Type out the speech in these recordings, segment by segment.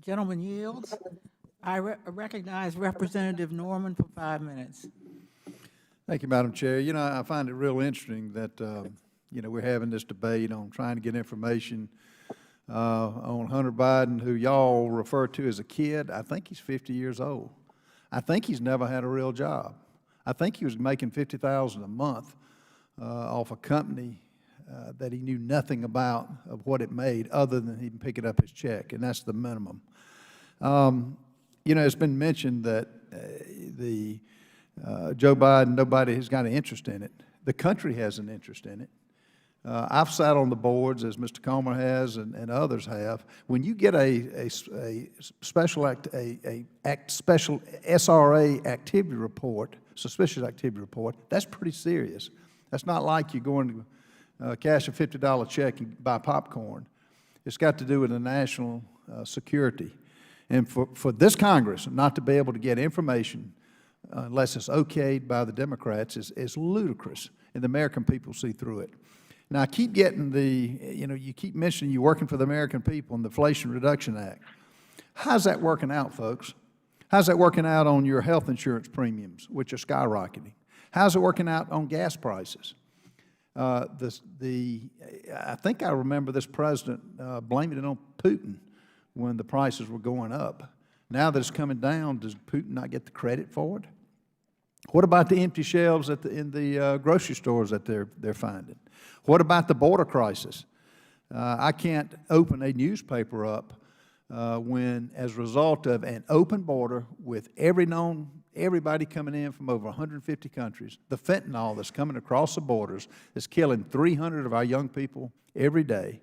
Gentleman yields. I recognize Representative Norman for 5 minutes. Thank you, Madam Chair. You know, I find it real interesting that, we're having this debate on trying to get information on Hunter Biden, who y'all refer to as a kid. I think he's 50 years old. I think he's never had a real job. I think he was making $50,000 a month off a company that he knew nothing about of what it made other than him picking up his check, and that's the minimum. It's been mentioned that Joe Biden, nobody has got an interest in it. The country has an interest in it. I've sat on the boards, as Mr. Comer has and others have. When you get a special SRA activity report, suspicious activity report, that's pretty serious. That's not like you're going to cash a $50 check and buy popcorn. It's got to do with the national security. And for this Congress not to be able to get information unless it's okayed by the Democrats is ludicrous, and the American people see through it. Now, I keep getting you keep mentioning you're working for the American people and the Inflation Reduction Act. How's that working out, folks? How's that working out on your health insurance premiums, which are skyrocketing? How's it working out on gas prices? I think I remember this president blaming it on Putin when the prices were going up. Now that it's coming down, does Putin not get the credit for it? What about the empty shelves in the grocery stores that they're finding? What about the border crisis? I can't open a newspaper up when, as a result of an open border with everybody coming in from over 150 countries, the fentanyl that's coming across the borders is killing 300 of our young people every day.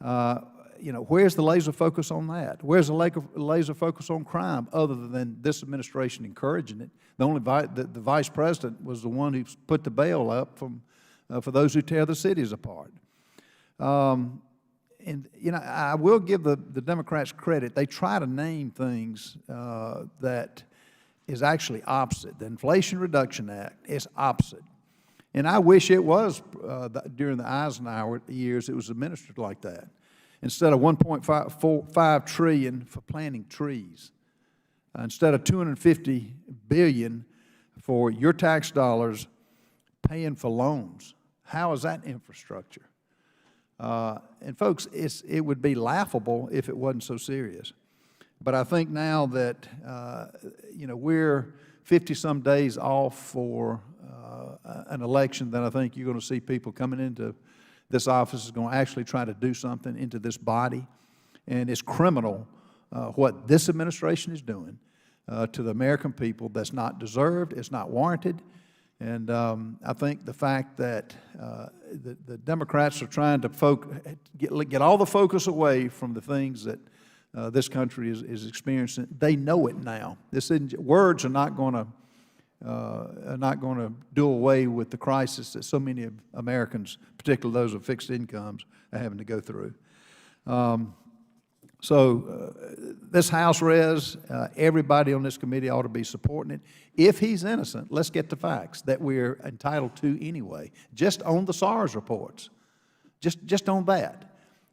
Where's the laser focus on that? Where's the laser focus on crime other than this administration encouraging it? The only the vice president was the one who put the bail up for those who tear the cities apart. I will give the Democrats credit. They try to name things that is actually opposite. The Inflation Reduction Act is opposite. And I wish it was, during the Eisenhower years, it was administered like that. Instead of $1.5 trillion for planting trees, instead of $250 billion for your tax dollars paying for loans. How is that infrastructure? And folks, it would be laughable if it wasn't so serious. But I think now that we're 50-some days off for an election, that I think you're going to see people coming into this office is going to actually try to do something into this body. And it's criminal what this administration is doing to the American people. That's not deserved, it's not warranted. And I think the fact that the Democrats are trying to get all the focus away from the things that this country is experiencing, they know it now. Words are not going to do away with the crisis that so many Americans, particularly those with fixed incomes, are having to go through. This House Res, everybody on this committee ought to be supporting it. If he's innocent, let's get the facts that we're entitled to anyway, just on the SARS reports, just on that.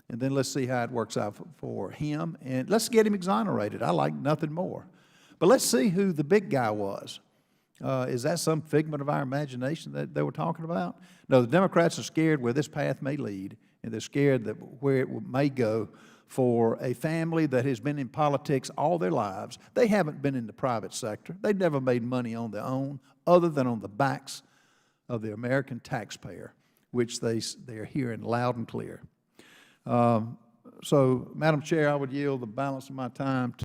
And then let's see how it works out for him, and let's get him exonerated. I like nothing more. But let's see who the big guy was. Is that some figment of our imagination that they were talking about? No, the Democrats are scared where this path may lead, and they're scared that where it may go for a family that has been in politics all their lives. They haven't been in the private sector. They've never made money on their own other than on the backs of the American taxpayer, which they're hearing loud and clear. So, Madam Chair, I would yield the balance of my time to